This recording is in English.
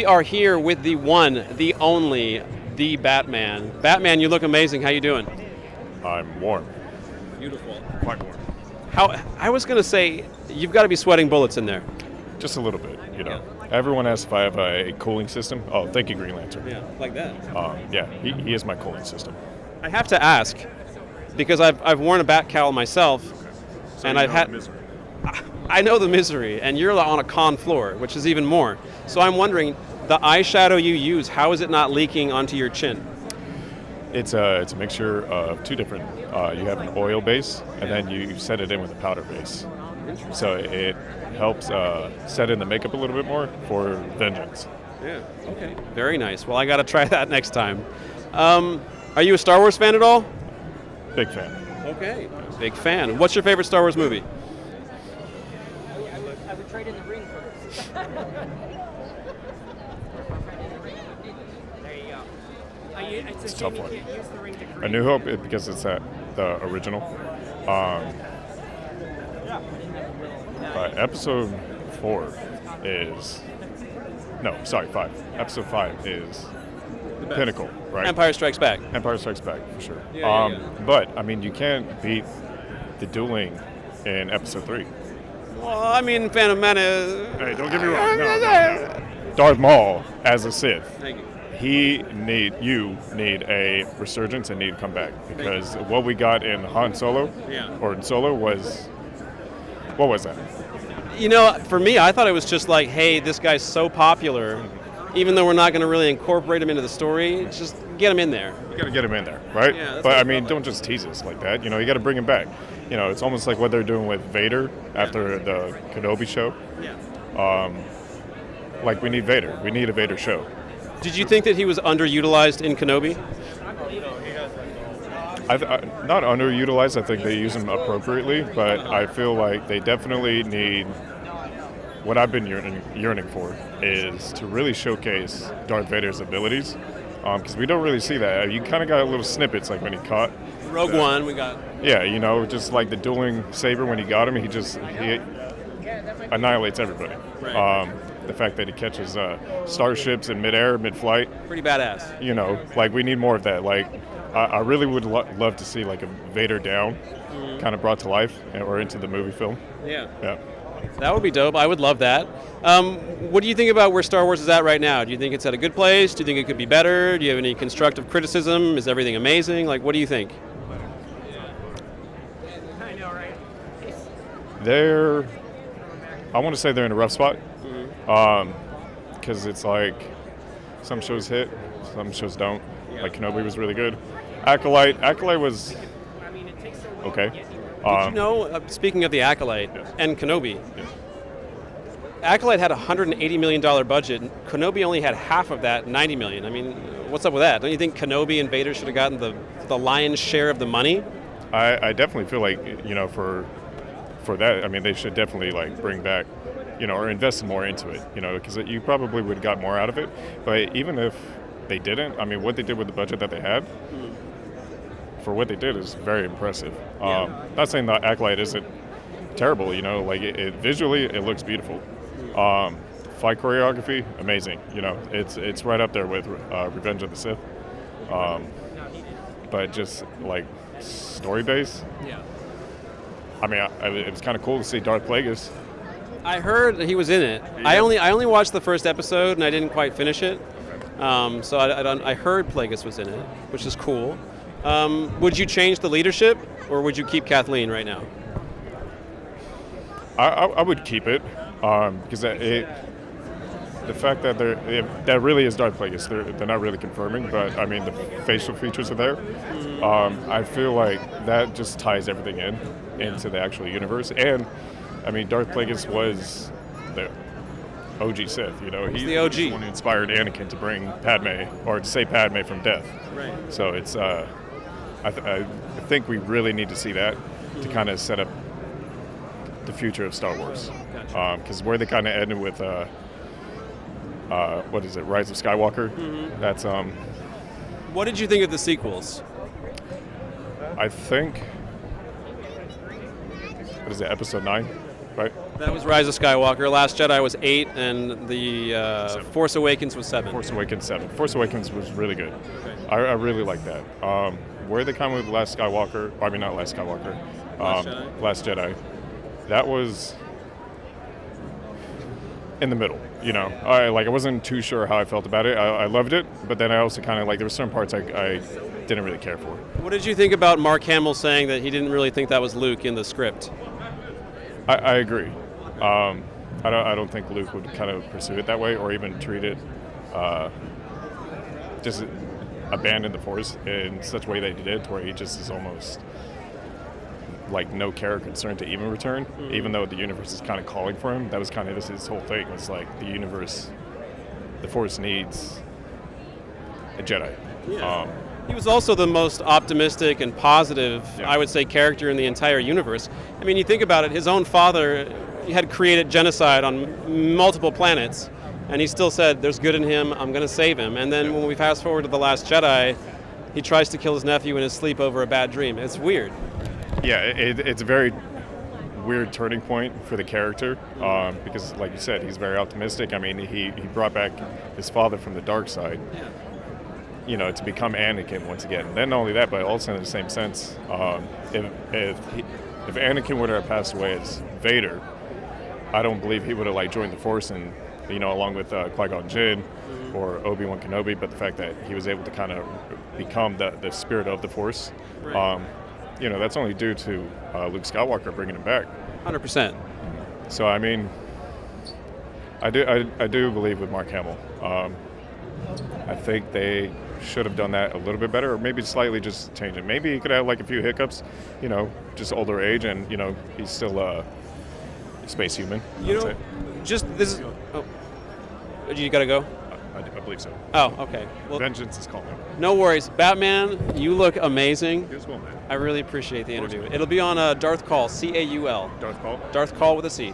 we are here with the one, the only, the Batman. Batman, you look amazing. How you doing? I'm warm. Beautiful. Quite warm. I was going to say, you've got to be sweating bullets in there. Just a little bit, you know. Everyone asks if I have a cooling system. Oh, thank you, Green Lantern. Yeah, like that. Yeah, he is my cooling system. I have to ask, because I've worn a bat cowl myself, So and you I've know had... the misery. I know the misery, and you're on a con floor, which is even more. So I'm wondering, the eyeshadow you use, how is it not leaking onto your chin? It's a mixture of two different. You have an oil base, and then you set it in with a powder base. So it helps set in the makeup a little bit more for vengeance. Yeah, okay. Very nice. Well, I got to try that next time. Are you a Star Wars fan at all? Big fan. Okay. Big fan. What's your favorite Star Wars movie? I would trade in the ring for this. There you go. It's It's a a shame tough you one. can't use the ring to A create. New Hope, because it's the original. But episode 4 is... No, sorry, 5. Episode 5 is the pinnacle, right? Empire Strikes Back. Empire Strikes Back, for sure. Yeah. But, I mean, you can't beat the dueling in episode 3. Well, I mean, Phantom Menace... Hey, don't get me wrong. No. Darth Maul, as a Sith, Thank you. you need a resurgence and need to come back. Because what we got in Han Solo, Yeah. or in Solo, was... What was that? You know, for me, I thought it was just like, hey, this guy's so popular, even though we're not going to really incorporate him into the story, just get him in there. You got to get him in there, right? Yeah, that's but what I I mean, felt don't just tease us like that. You know, you got to bring him back. You know, it's almost like what they're doing with Vader after the Kenobi show. Yeah. Like, we need Vader. We need a Vader show. Did you think that he was underutilized in Kenobi? Not underutilized. I think they use him appropriately, but I feel like they definitely need. What I've been yearning for is to really showcase Darth Vader's abilities, because we don't really see that. You kind of got little snippets, like when he caught Rogue One, we got... Yeah, you know, just like the dueling saber when he got him, he annihilates everybody. Right. The fact that he catches starships in midair, mid-flight, Pretty badass. you know, like we need more of that. Like, I really would love to see like a Vader down, kind of brought to life or into the movie film. Yeah. Yeah. That would be dope. I would love that. What do you think about where Star Wars is at right now? Do you think it's at a good place? Do you think it could be better? Do you have any constructive criticism? Is everything amazing? Like, what do you think? I know, right? I want to say they're in a rough spot, because it's like some shows hit, some shows don't. Like Kenobi was really good. Acolyte was I mean, it takes so long okay. to get here. Did you know, speaking of the Acolyte Yes. and Kenobi, Yes. Acolyte had a $180 million budget. Kenobi only had half of that, $90 million. I mean, what's up with that? Don't you think Kenobi and Vader should have gotten the lion's share of the money? I definitely feel like, you know, for that, I mean, they should definitely like bring back, you know, or invest more into it, you know, because you probably would have got more out of it. But even if they didn't, I mean, what they did with the budget that they had, for what they did is very impressive. Not saying the Acolyte isn't terrible, you know, like visually it looks beautiful. Fight choreography, amazing. You know, it's right up there with Revenge of the Sith. But just like story base, Yeah. I mean, it was kind of cool to see Darth Plagueis. I heard that he was in it. I only watched the first episode and I didn't quite finish it. So I heard Plagueis was in it, which is cool. Would you change the leadership, or would you keep Kathleen right now? I would keep it, because the fact that that really is Darth Plagueis. They're not really confirming, but I mean the facial features are there. I feel like that just ties everything into the actual universe. And I mean, Darth Plagueis was the OG Sith. You know, he's the OG. the one who inspired Anakin to bring Padme, or to save Padme from death. Right. So it's I think we really need to see that to kind of set up the future of Star Wars. Because where they kind of ended with what is it, Rise of Skywalker? That's What did you think of the sequels? I think, what is it, Episode 9, right? That was Rise of Skywalker. Last Jedi was 8, and the Force Awakens was 7. Force Awakens 7. Force Awakens was really good. I really like that. Where they come with Last Skywalker, I mean not Last Skywalker, Last Jedi. That was in the middle, you know. I wasn't too sure how I felt about it. I loved it, but then I also kind of there were certain parts I didn't really care for. What did you think about Mark Hamill saying that he didn't really think that was Luke in the script? I agree. I don't think Luke would kind of pursue it that way, or even treat it just abandon the Force in such a way that he did, to where he just is almost like no care or concern to even return, even though the universe is kind of calling for him. That was kind of his whole thing, was like the universe, the Force needs a Jedi. Yeah. He was also the most optimistic and positive, Yeah. I would say, character in the entire universe. I mean, you think about it, his own father had created genocide on multiple planets, and he still said, there's good in him, I'm going to save him. And then when we fast forward to The Last Jedi, he tries to kill his nephew in his sleep over a bad dream. It's weird. Yeah, it's a very weird turning point for the character, because, like you said, he's very optimistic. I mean, he brought back his father from the dark side, you know, to become Anakin once again. And then not only that, but also in the same sense, if Anakin would have passed away as Vader, I don't believe he would have joined the Force and, you know, along with Qui-Gon Jinn or Obi-Wan Kenobi. But the fact that he was able to kind of become the spirit of the Force, Right. you know, that's only due to Luke Skywalker bringing him back. 100%. So I mean, I do believe with Mark Hamill. I think they should have done that a little bit better, or maybe slightly just change it. Maybe he could have a few hiccups, you know, just older age, and you know he's still a space human. You know, just this is. Oh, you gotta go. I believe so. Oh, okay. Well, Vengeance is calling. no worries, Batman. You look amazing. You as well, man. I really appreciate the interview. It'll be on Darth Call, Caul. Darth Maul. Darth Call with a C.